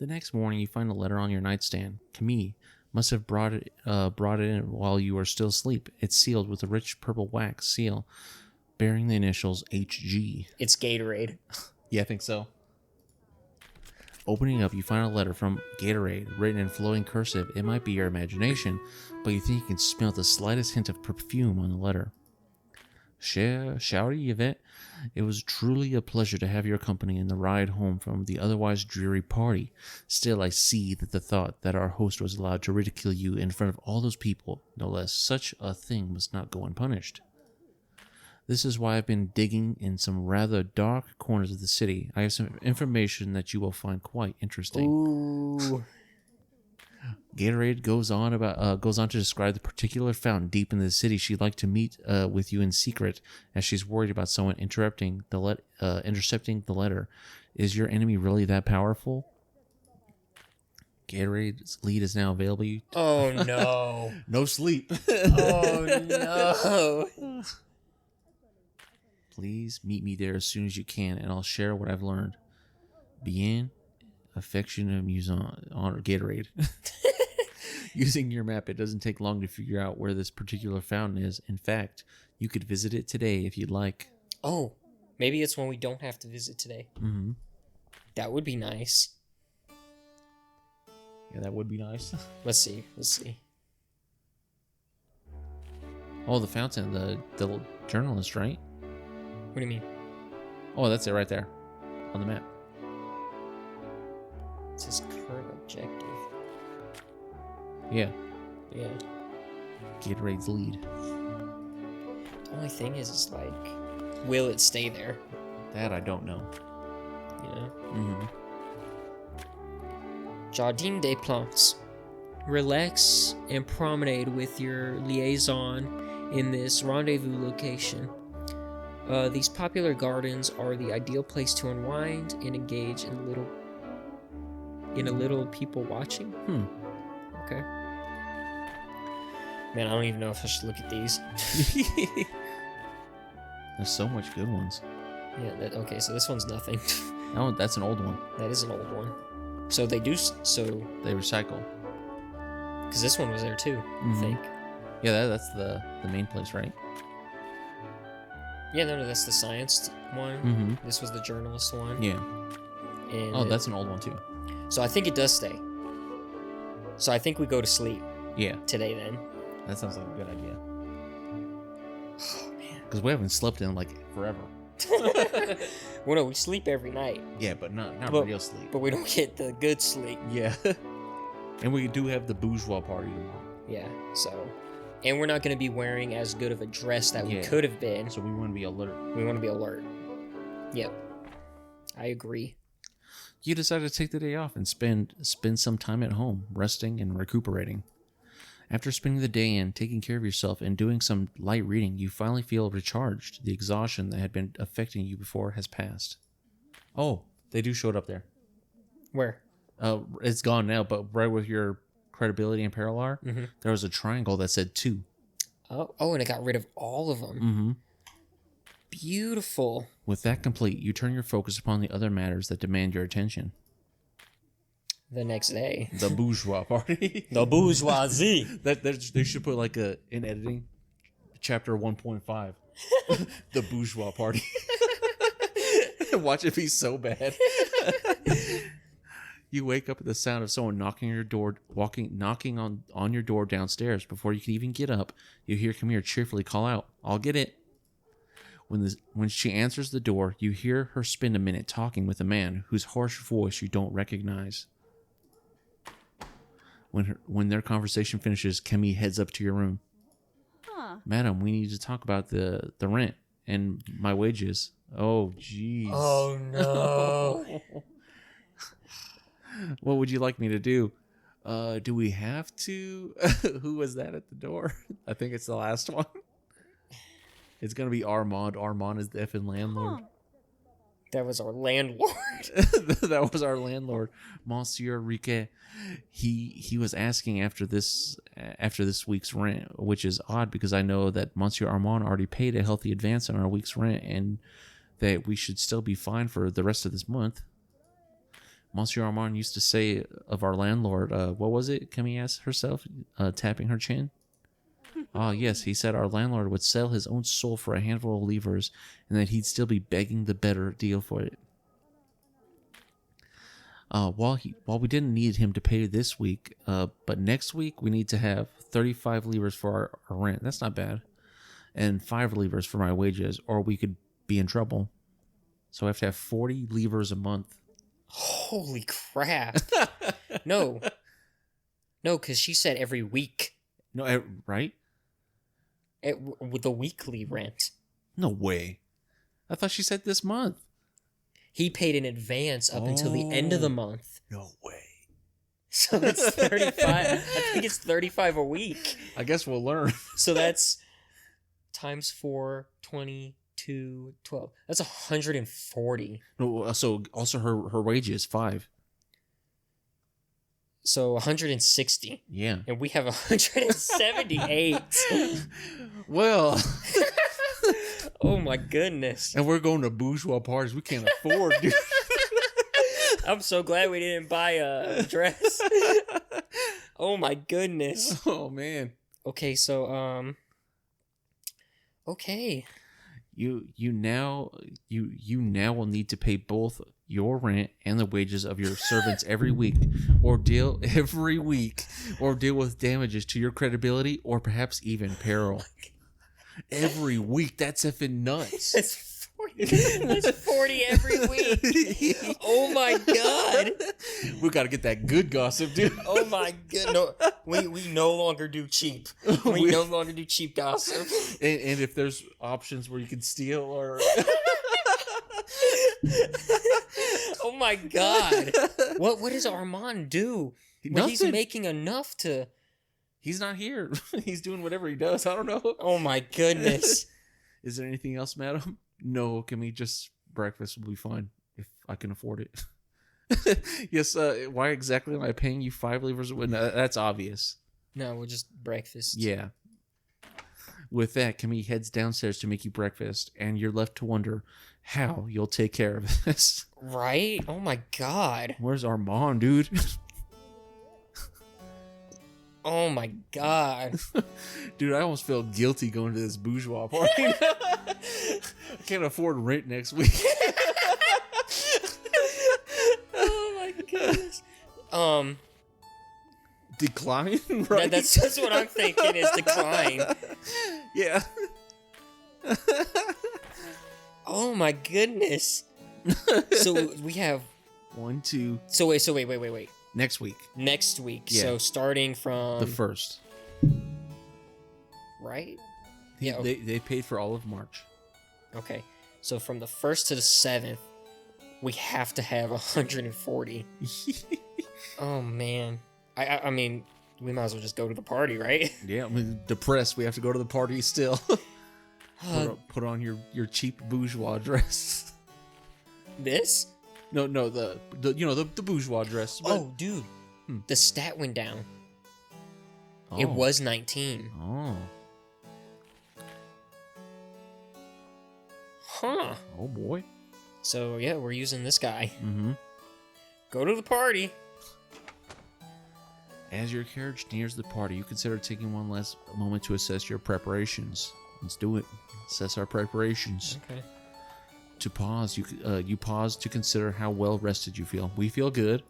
The next morning, you find a letter on your nightstand. Camille must have brought it in while you were still asleep. It's sealed with a rich purple wax seal bearing the initials HG. It's Gatorade. Yeah, I think so. Opening up, you find a letter from Gatorade, written in flowing cursive. It might be your imagination, but you think you can smell the slightest hint of perfume on the letter. Cher, shouty Yvette, it was truly a pleasure to have your company in the ride home from the otherwise dreary party. Still, I see that the thought that our host was allowed to ridicule you in front of all those people, no less, such a thing must not go unpunished. This is why I've been digging in some rather dark corners of the city. I have some information that you will find quite interesting. Ooh. Gatorade goes on to describe the particular fountain deep in the city she'd like to meet with you in secret, as she's worried about someone intercepting the letter. Is your enemy really that powerful? Gatorade's lead is now available. Oh no! No sleep. Oh no! Please meet me there as soon as you can, and I'll share what I've learned. Bien, affection amusant, honor Gatorade. Using your map, it doesn't take long to figure out where this particular fountain is. In fact, you could visit it today if you'd like. Oh, maybe it's one we don't have to visit today. Mm-hmm. That would be nice. Yeah, that would be nice. Let's see. Oh, the fountain, the journalist, right? What do you mean? Oh, that's it right there on the map. It says current objective. Yeah. Yeah. Gatorade's lead. The only thing is like, will it stay there? That I don't know. You know? Mm-hmm. Jardin des Plantes. Relax and promenade with your liaison in this rendezvous location. These popular gardens are the ideal place to unwind and engage in a little people watching. Okay. Man, I don't even know if I should look at these. There's so much good ones. Yeah. Okay. So this one's nothing. No, that's an old one. That is an old one. So they do. So they recycle. Because this one was there too. Mm-hmm. I think. Yeah, that's the main place, right? Yeah, no, that's the science one. Mm-hmm. This was the journalist one. Yeah. And that's an old one too. So I think it does stay. So I think we go to sleep. Yeah. Today then. That sounds like a good idea. Oh man. Because we haven't slept in like forever. Well, no, we sleep every night. Yeah, but not real sleep. But we don't get the good sleep. Yeah. And we do have the bourgeois party tomorrow. Yeah. So. And we're not going to be wearing as good of a dress that we could have been. So we want to be alert. Yep. I agree. You decided to take the day off and spend some time at home, resting and recuperating. After spending the day in, taking care of yourself, and doing some light reading, you finally feel recharged. The exhaustion that had been affecting you before has passed. Oh, they do show it up there. Where? It's gone now, but right with your credibility and parallel, there was a triangle that said 2. Oh, and it got rid of all of them. Mm-hmm. Beautiful. With that complete, you turn your focus upon the other matters that demand your attention. The next day. The bourgeois party. The bourgeoisie. They should put like in editing, chapter 1.5. The bourgeois party. Watch it be so bad. You wake up at the sound of someone knocking on your door, knocking on your door downstairs. Before you can even get up, you hear Camille cheerfully call out, "I'll get it." When she answers the door, you hear her spend a minute talking with a man whose harsh voice you don't recognize. When their conversation finishes, Camille heads up to your room. "Madam, we need to talk about the rent and my wages." Oh, jeez. Oh, no. What would you like me to do? Do we have to? Who was that at the door? I think it's the last one. It's going to be Armand. Armand is the effing landlord. That was our landlord. That was our landlord, Monsieur Riquet. He was asking after this week's rent, which is odd because I know that Monsieur Armand already paid a healthy advance on our week's rent and that we should still be fine for the rest of this month. Monsieur Armand used to say of our landlord, what was it? Camille asked herself, tapping her chin. Ah, yes, he said our landlord would sell his own soul for a handful of livres, and that he'd still be begging the better deal for it. While we didn't need him to pay this week, but next week we need to have 35 livres for our rent. That's not bad. And 5 livres for my wages, or we could be in trouble. So I have to have 40 livres a month. Holy crap. No, because she said every week. No, right? With the weekly rent. No way. I thought she said this month. He paid in advance up until the end of the month. No way. So it's 35. I think it's 35 a week. I guess we'll learn. So that's times 4, 22, 12. That's 140. No, so also her wages 5. So 160. Yeah. And we have 178. Well. Oh my goodness. And we're going to bourgeois parties we can't afford, dude. I'm so glad we didn't buy a dress. Oh my goodness. Oh man. Okay, so okay. You now will need to pay both your rent and the wages of your servants every week, or deal with damages to your credibility, or perhaps even peril. Every week, that's effing nuts. That's 40. That's 40 every week. Oh my god. We gotta get that good gossip, dude. Oh my god. No, we no longer do cheap. We no longer do cheap gossip. And if there's options where you can steal or oh my god. What does Armand do? When he's making enough to... He's not here. He's doing whatever he does. I don't know. Oh my goodness. Is there anything else, madam? No, can we just... Breakfast will be fine if I can afford it. Yes, why exactly am I paying you 5 livres? No, that's obvious. No, we'll just breakfast. Yeah. With that, Camille heads downstairs to make you breakfast, and you're left to wonder how you'll take care of this. Right? Oh my god. Where's Armand, dude? Oh my god. Dude, I almost feel guilty going to this bourgeois party. I can't afford rent next week. Oh my goodness. Decline, right? That's what I'm thinking is decline. Yeah. Oh my goodness. So we have 1, 2. So wait. Next week. Next week. Yeah. So starting from The 1st. Right? Yeah. They paid for all of March. Okay. So from the 1st to the 7th, we have to have 140. Oh man. I mean, we might as well just go to the party, right? Yeah, I mean, depressed. We have to go to the party still. Put on your cheap bourgeois dress. This? No, the bourgeois dress. But... Oh, dude. The stat went down. Oh. It was 19. Oh. Huh. Oh boy. So yeah, we're using this guy. Mm-hmm. Go to the party. As your carriage nears the party, you consider taking one last moment to assess your preparations. Let's do it. Assess our preparations. Okay. To pause, you pause to consider how well rested you feel. We feel good.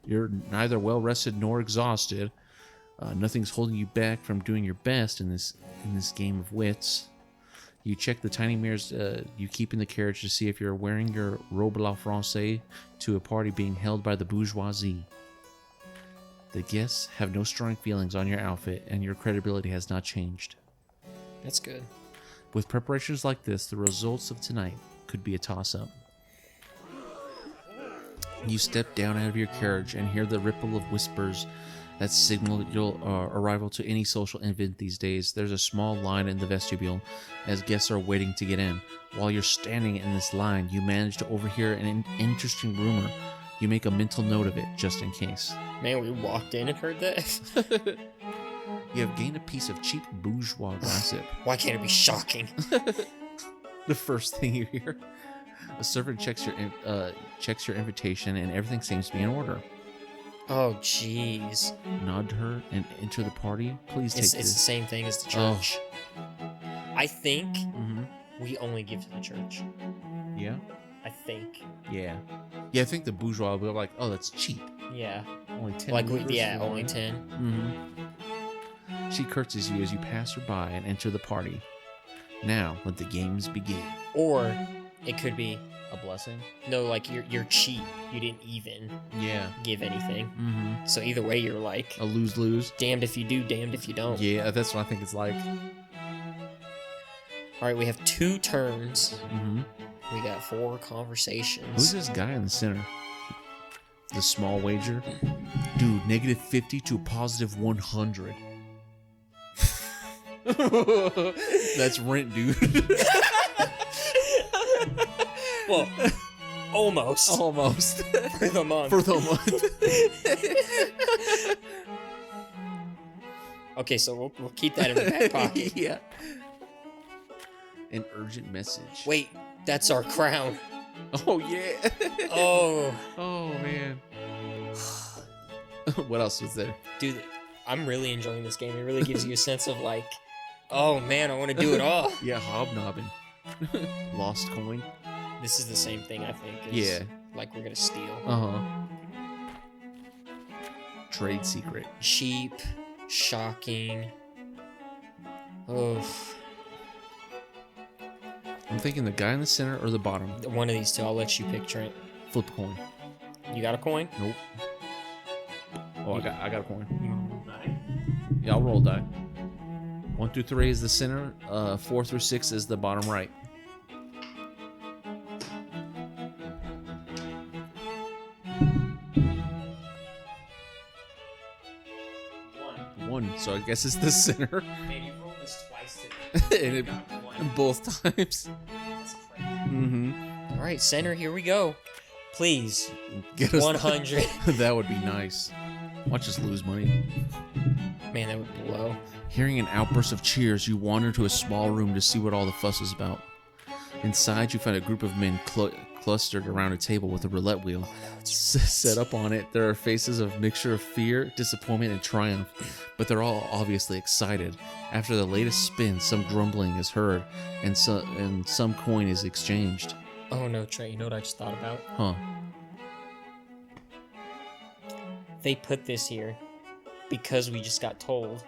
You're neither well rested nor exhausted. Nothing's holding you back from doing your best in this game of wits. You check the tiny mirrors you keep in the carriage to see if you're wearing your robe à la française to a party being held by the bourgeoisie. The guests have no strong feelings on your outfit, and your credibility has not changed. That's good. With preparations like this, the results of tonight could be a toss-up. You step down out of your carriage and hear the ripple of whispers that signal your arrival to any social event these days. There's a small line in the vestibule as guests are waiting to get in. While you're standing in this line, you manage to overhear an interesting rumor. You make a mental note of it, just in case. Man, we walked in and heard that. You have gained a piece of cheap bourgeois gossip. Why can't it be shocking? The first thing you hear. A servant checks your invitation, and everything seems to be in order. Oh, jeez. Nod to her and enter the party. Please take It's this. the same thing as the church. I think Mm-hmm. we only give to the church. Yeah. I think. Yeah. Yeah. I think the bourgeois will be like, oh, that's cheap. Yeah. Only 10. Like, livres for only wine." 10. Mm-hmm. She curtsies you as you pass her by and enter the party. Now let the games begin. Or it could be, A blessing. no, like you're cheap. You didn't even Yeah. give anything. Mm-hmm. So either way, you're like, A lose-lose. damned if you do, damned if you don't. Yeah, that's what I think it's like. All right, we have 2 turns. Mm-hmm. We got 4 conversations. Who's this guy in the center? The small wager? Dude, -50 to +100. That's rent, dude. Well, almost. Almost. For the month. For the month. Okay, so we'll keep that in the back pocket. Yeah. An urgent message. Wait, that's our crown. Oh, yeah. Oh. Oh, man. What else was there? Dude, I'm really enjoying this game. It really gives you a sense of like, oh man, I want to do it all. Yeah, hobnobbing. Lost coin. This is the same thing, I think. As, Yeah. Like we're gonna steal. Uh-huh. Trade secret. Cheap, shocking. Oh, I'm thinking the guy in the center or the bottom. one of these 2. I'll let you pick, Trent. Flip a coin. You got a coin? Nope. Oh, I got a coin. Yeah, I'll roll die. 1 through 3 is the center. 4 through 6 is the bottom right. One. So I guess it's the center. Man, you rolled this twice And today. it, both times. That's crazy. Mm-hmm. All right, center. Here we go. Please, Get us 100. That would be nice. Watch us lose money. Man, that would blow. Hearing an outburst of cheers, you wander into a small room to see what all the fuss is about. Inside, you find a group of men clustered around a table with a roulette wheel. Set up on it, there are faces of mixture of fear, disappointment, and triumph, but they're all obviously excited. After the latest spin, some grumbling is heard, and some coin is exchanged. Oh no, Trent. You know what I just thought about? Huh. They put this here because we just got told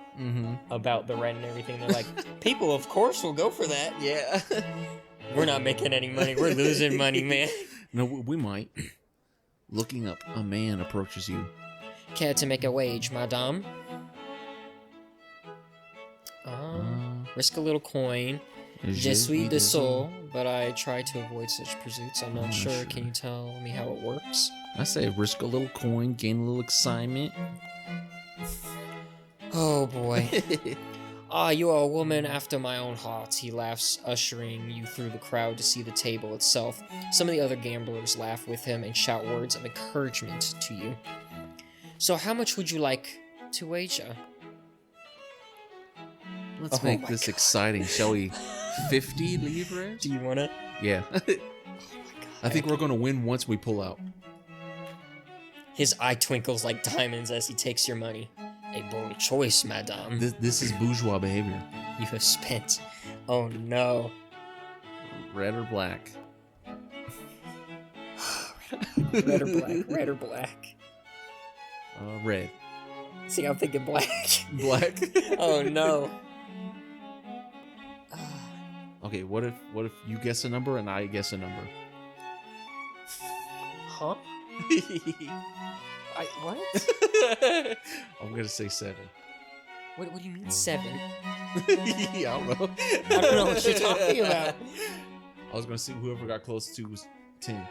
about the rent and everything. They're like, people, of course, will go for that. Yeah. We're not making any money. We're losing money, man. No, we might. Looking up, a man approaches you. Care to make a wage, madame? Risk a little coin. Je suis désolé, but I try to avoid such pursuits. I'm not sure. Can you tell me how it works? I say risk a little coin, gain a little excitement. Oh boy. You are a woman after my own heart, he laughs, ushering you through the crowd to see the table itself. Some of the other gamblers laugh with him and shout words of encouragement to you. So how much would you like to wager? Let's make this exciting, shall we? 50 livres? Do you want it? Yeah. Oh my god. I think we're going to win once we pull out. His eye twinkles like diamonds as he takes your money. A bold choice, madame. This is bourgeois behavior. You have spent. Oh no. Red or black? Red or black? Red or black? Red. See, I'm thinking black. Black? Oh no. Okay, what if you guess a number and I guess a number? Huh? What? I'm gonna say 7. What do you mean 7? Yeah, I don't know. I don't know what you're talking about. I was gonna see whoever got close to was 10.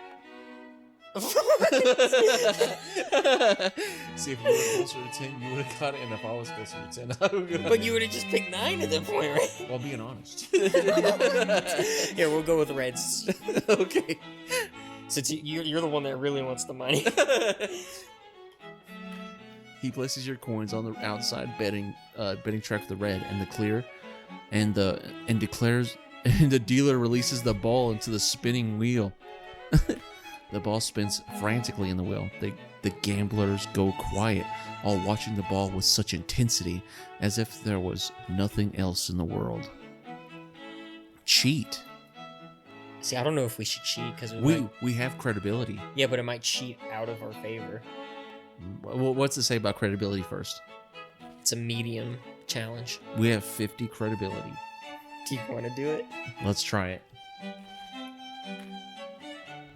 See if you were closer to 10, you would have got it, and if I was closer to 10, I would have. But you would have just picked 9 at that point, right? Well, being honest. Here, we'll go with reds. Okay. Since you're the one that really wants the money. He places your coins on the outside betting track for the red and the clear, and declares, and the dealer releases the ball into the spinning wheel. The ball spins frantically in the wheel. The gamblers go quiet, all watching the ball with such intensity, as if there was nothing else in the world. Cheat. See, I don't know if we should cheat because We have credibility. Yeah, but it might cheat out of our favor. Well, what's it say about credibility first? It's a medium challenge. We have 50 credibility. Do you want to do it? Let's try it.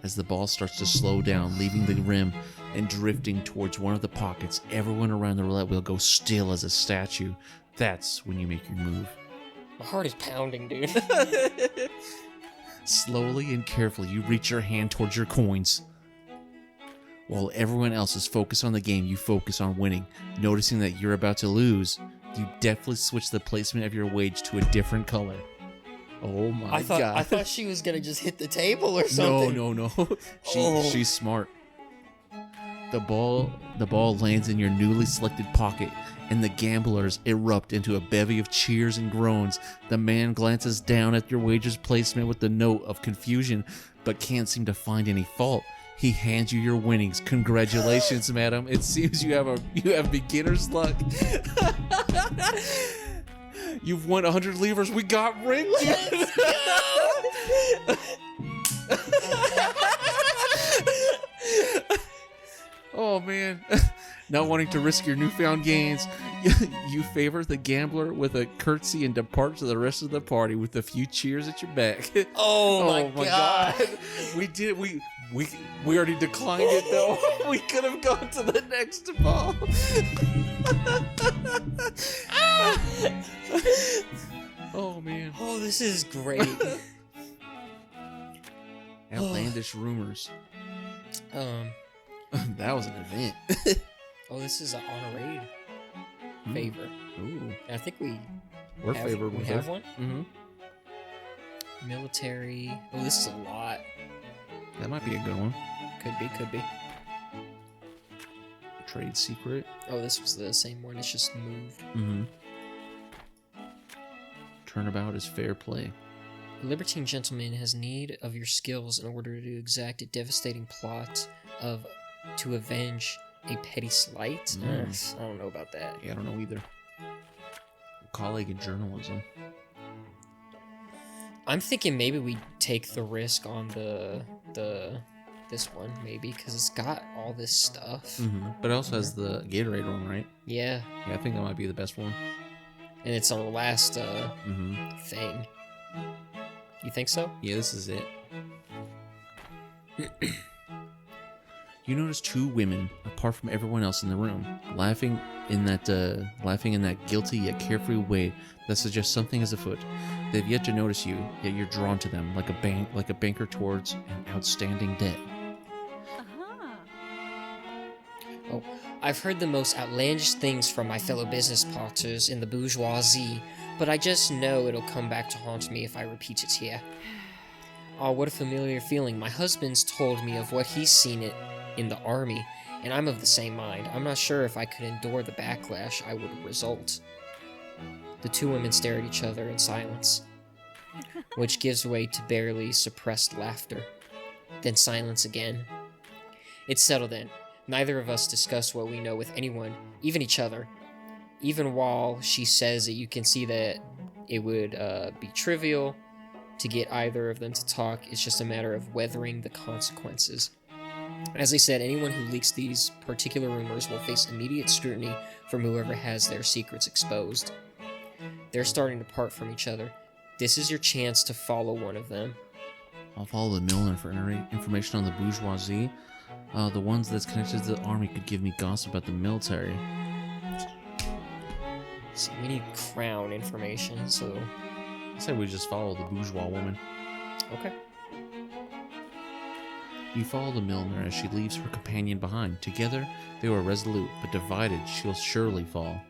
As the ball starts to slow down, leaving the rim and drifting towards one of the pockets, everyone around the roulette wheel goes still as a statue. That's when you make your move. My heart is pounding, dude. Slowly and carefully, you reach your hand towards your coins. While everyone else is focused on the game, you focus on winning. Noticing that you're about to lose, you deftly switch the placement of your wage to a different color. Oh my god. I thought she was gonna just hit the table or something. No. She's smart. The ball lands in your newly selected pocket, and the gamblers erupt into a bevy of cheers and groans. The man glances down at your wager's placement with the note of confusion, but can't seem to find any fault. He hands you your winnings. Congratulations, madam. It seems you have beginner's luck. You've won 100 livres. We got rigged. Oh man. Not wanting to risk your newfound gains, you favor the gambler with a curtsy and depart to the rest of the party with a few cheers at your back. Oh my god. We did. We already declined it though. We could have gone to the next ball. Oh man. Oh, this is great. Outlandish rumors. That was an event. Oh, this is an honorary favor. Ooh. I think We're favored we with have it. one. Mm-hmm. Military. Oh, this is a lot. That might be a good one. Could be. Trade secret. Oh, this was the same one. It's just moved. Mm-hmm. Turnabout is fair play. A libertine gentleman has need of your skills in order to exact a devastating plot to avenge a petty slight. I don't know about that. Yeah, I don't know either. Colleague in journalism. I'm thinking maybe we take the risk on this one maybe because it's got all this stuff. But it also has the Gatorade one, right? Yeah. Yeah, I think that might be the best one. And it's our last thing. You think so? Yeah, this is it. You notice two women, apart from everyone else in the room, laughing in that guilty yet carefree way that suggests something is afoot. They've yet to notice you, yet you're drawn to them like a banker towards an outstanding debt. Oh, I've heard the most outlandish things from my fellow business partners in the bourgeoisie, but I just know it'll come back to haunt me if I repeat it here. Oh, what a familiar feeling. My husband's told me of what he's seen in the army, and I'm of the same mind. I'm not sure if I could endure the backlash I would result. The two women stare at each other in silence, which gives way to barely suppressed laughter. Then silence again. It's settled then. Neither of us discuss what we know with anyone, even each other. Even while she says that you can see that it would be trivial to get either of them to talk, it's just a matter of weathering the consequences. As I said, anyone who leaks these particular rumors will face immediate scrutiny from whoever has their secrets exposed. They're starting to part from each other. This is your chance to follow one of them. I'll follow the mill for information on the bourgeoisie. The ones that's connected to the army could give me gossip about the military. See, we need crown information, so... I say we just follow the bourgeois woman. Okay. You follow the milliner as she leaves her companion behind. Together, they were resolute, but divided, she'll surely fall.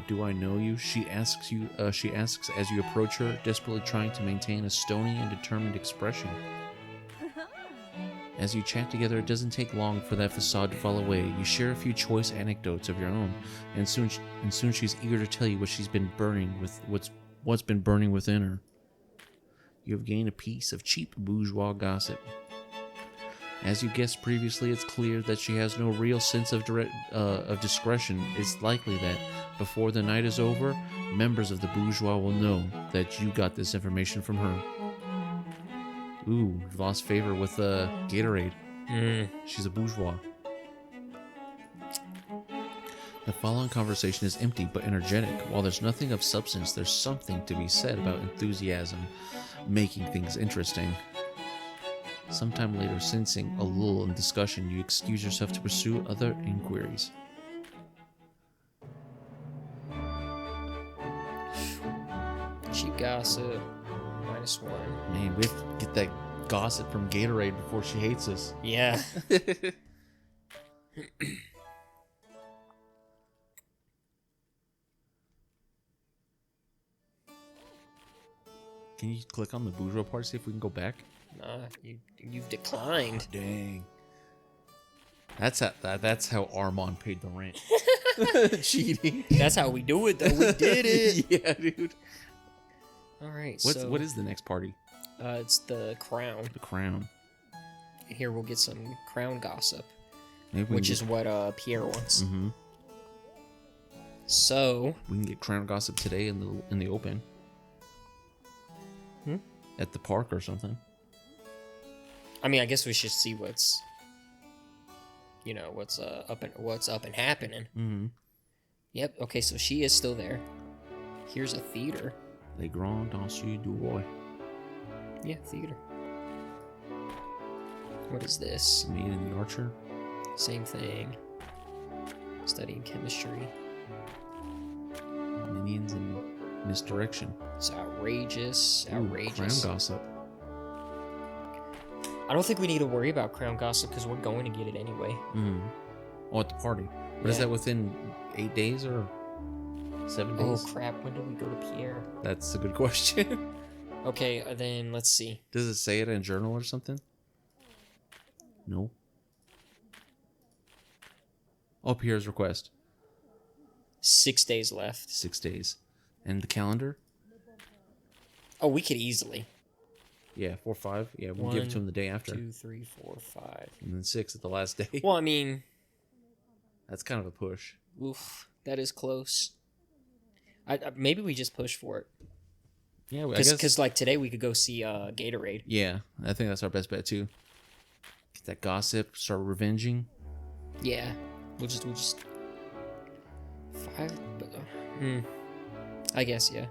Do I know you? She asks as you approach her, desperately trying to maintain a stony and determined expression. As you chat together, it doesn't take long for that facade to fall away. You share a few choice anecdotes of your own, and soon she's eager to tell you what's been burning within her. You have gained a piece of cheap bourgeois gossip. As you guessed previously, it's clear that she has no real sense of discretion. It's likely that before the night is over, members of the bourgeois will know that you got this information from her. Ooh, you've lost favor with Gatorade. She's a bourgeois. The following conversation is empty but energetic. While there's nothing of substance, there's something to be said about enthusiasm, making things interesting. Sometime later, sensing a lull in discussion, you excuse yourself to pursue other inquiries. Cheap gossip. -1. Man, we have to get that gossip from Gatorade before she hates us. Yeah. Can you click on the bourgeois part, see if we can go back? Nah, you've declined. Oh, dang. That's how Armand paid the rent. Cheating. That's how we do it, though. We did it. Yeah, dude. All right. What is the next party? It's the crown. The crown. Here we'll get some crown gossip, Maybe which is what Pierre wants. Mm-hmm. So we can get crown gossip today in the open. At the park or something. I mean, I guess we should see what's up and happening. Mm-hmm. Yep. Okay, so she is still there. Here's a theater. Les Grands Danseurs du Roi. Yeah, theater. What is this? Me and the Archer. Same thing. Studying chemistry. Minions and misdirection. It's outrageous. Ooh, Outrageous. crown gossip. I don't think we need to worry about crown gossip because we're going to get it anyway. Mm-hmm. Oh, at the party. But is that within 8 days or 7 days? Oh crap! When did we go to Pierre? That's a good question. Okay, then let's see. Does it say it in a journal or something? No. Oh, Pierre's request. 6 days left. 6 days. And the calendar? Oh, we could easily. Yeah, 4, 5. Yeah, we'll give it to him the day after. 2, 3, 4, 5. And then 6 at the last day. Well, I mean, that's kind of a push. Oof, that is close. I maybe we just push for it. Yeah, I guess. Because like today we could go see Gatorade. Yeah, I think that's our best bet too. Get that gossip, start revenging. Yeah, we'll just 5. But, I guess yeah.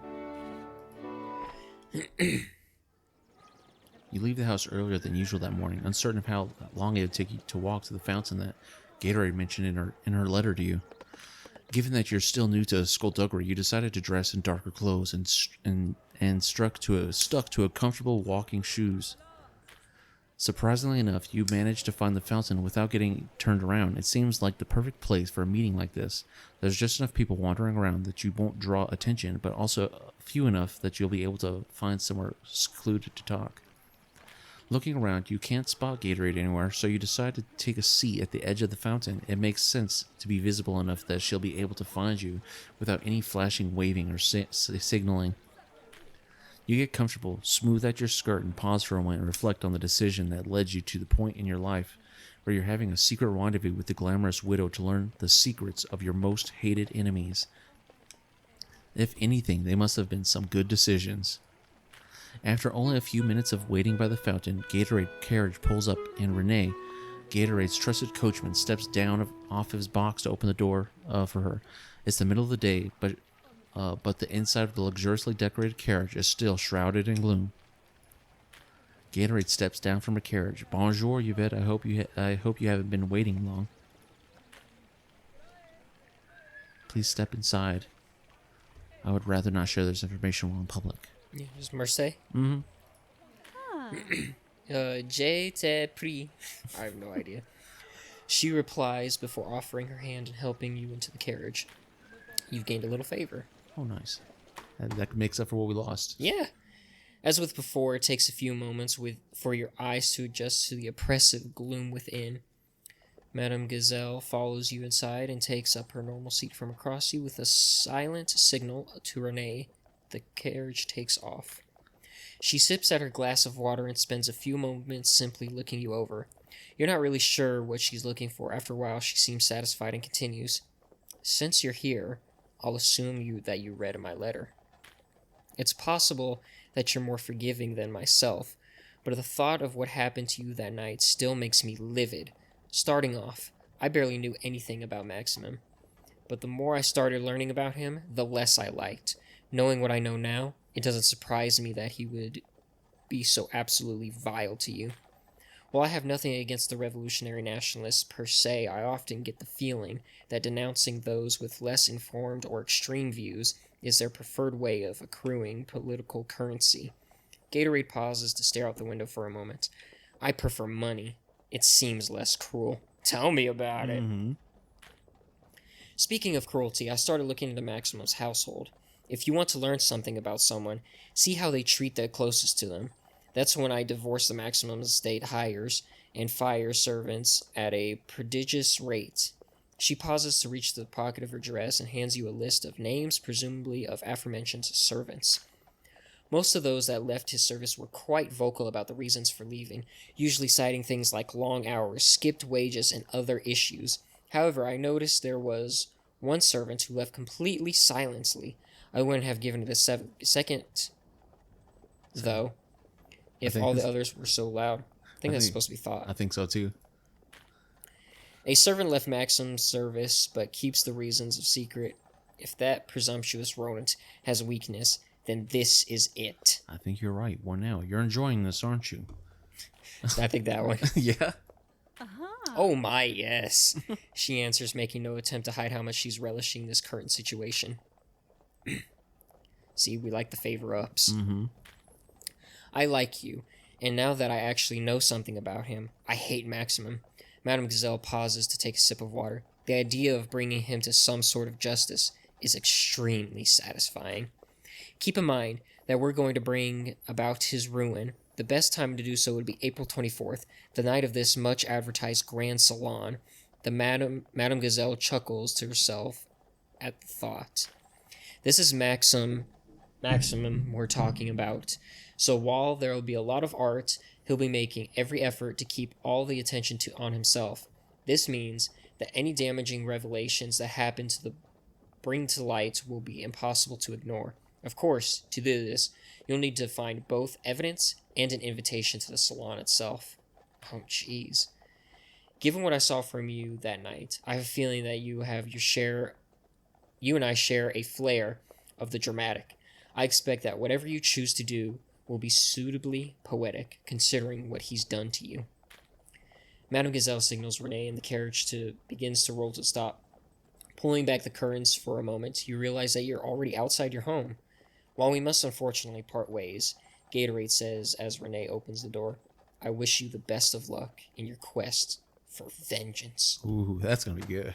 You leave the house earlier than usual that morning, uncertain of how long it would take you to walk to the fountain that Gatorade mentioned in her letter to you. Given that you're still new to skullduggery, you decided to dress in darker clothes and stuck to a comfortable walking shoes. Surprisingly enough, you managed to find the fountain without getting turned around. It seems like the perfect place for a meeting like this. There's just enough people wandering around that you won't draw attention, but also few enough that you'll be able to find somewhere secluded to talk. Looking around, you can't spot Gatorade anywhere, so you decide to take a seat at the edge of the fountain. It makes sense to be visible enough that she'll be able to find you without any flashing, waving, or signaling. You get comfortable, smooth out your skirt, and pause for a moment and reflect on the decision that led you to the point in your life where you're having a secret rendezvous with the glamorous widow to learn the secrets of your most hated enemies. If anything, they must have been some good decisions. After only a few minutes of waiting by the fountain, Gatorade carriage pulls up and Renee, Gatorade's trusted coachman, steps down off his box to open the door for her. It's the middle of the day, but the inside of the luxuriously decorated carriage is still shrouded in gloom. Gatorade steps down from her carriage. Bonjour, Yvette. I hope you haven't been waiting long. Please step inside. I would rather not share this information while in public. Yeah, just Mercé. Mm-hmm. Je t'ai pris. I have no idea. She replies before offering her hand and helping you into the carriage. You've gained a little favor. Oh, nice. That makes up for what we lost. Yeah. As with before, it takes a few moments for your eyes to adjust to the oppressive gloom within. Madame Gazelle follows you inside and takes up her normal seat from across you with a silent signal to Renee. The carriage takes off. She sips at her glass of water and spends a few moments simply looking you over. You're not really sure what she's looking for. After a while, she seems satisfied and continues. Since you're here, I'll assume that you read my letter. It's possible that you're more forgiving than myself, but the thought of what happened to you that night still makes me livid. Starting off, I barely knew anything about Maximum, but the more I started learning about him, the less I liked. Knowing what I know now, it doesn't surprise me that he would be so absolutely vile to you. While I have nothing against the revolutionary nationalists per se, I often get the feeling that denouncing those with less informed or extreme views is their preferred way of accruing political currency. Gatorade pauses to stare out the window for a moment. I prefer money. It seems less cruel. Tell me about it. Speaking of cruelty, I started looking into Maximum's household. If you want to learn something about someone, see how they treat the closest to them. That's when I divorced the Maximum estate hires and fires servants at a prodigious rate. She pauses to reach the pocket of her dress and hands you a list of names, presumably of aforementioned servants. Most of those that left his service were quite vocal about the reasons for leaving, usually citing things like long hours, skipped wages, and other issues. However, I noticed there was one servant who left completely silently. I wouldn't have given it a second, though, if all the others were so loud. I think that's supposed to be thought. I think so, too. A servant left Maxim's service, but keeps the reasons a secret. If that presumptuous rodent has a weakness, then this is it. I think you're right. Well, now, you're enjoying this, aren't you? I think that one. Yeah. Oh my, yes. She answers, making no attempt to hide how much she's relishing this current situation. See, we like the favor-ups. I like you, and now that I actually know something about him, I hate Maximum. Madame Gazelle pauses to take a sip of water. The idea of bringing him to some sort of justice is extremely satisfying. Keep in mind that we're going to bring about his ruin. The best time to do so would be April 24th, the night of this much-advertised grand salon. The Madame Gazelle chuckles to herself at the thought. This is Maximum we're talking about. So while there will be a lot of art, he'll be making every effort to keep all the attention on himself. This means that any damaging revelations that happen to bring to light will be impossible to ignore. Of course, to do this, you'll need to find both evidence and an invitation to the salon itself. Oh, jeez. Given what I saw from you that night, I have a feeling that you and I share a flair of the dramatic. I expect that whatever you choose to do will be suitably poetic, considering what he's done to you. Madame Gazelle signals Renee, and the carriage begins to roll to stop. Pulling back the curtains for a moment, you realize that you're already outside your home. While we must unfortunately part ways, Gatorade says as Renee opens the door, I wish you the best of luck in your quest for vengeance. Ooh, that's gonna be good.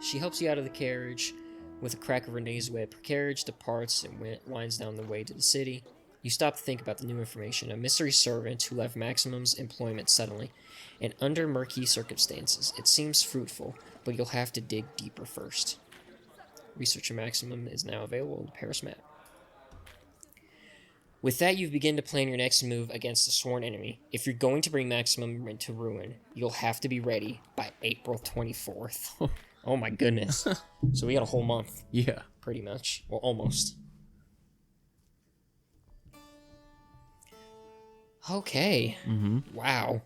She helps you out of the carriage with a crack of Renee's whip. Her carriage departs and winds down the way to the city. You stop to think about the new information. A mystery servant who left Maximum's employment suddenly, and under murky circumstances. It seems fruitful, but you'll have to dig deeper first. Research of Maximum is now available in the Paris map. With that, you begin to plan your next move against a sworn enemy. If you're going to bring Maximum into ruin, you'll have to be ready by April 24th. Oh my goodness. So we got a whole month. Yeah. Pretty much. Well, almost. Okay. Wow.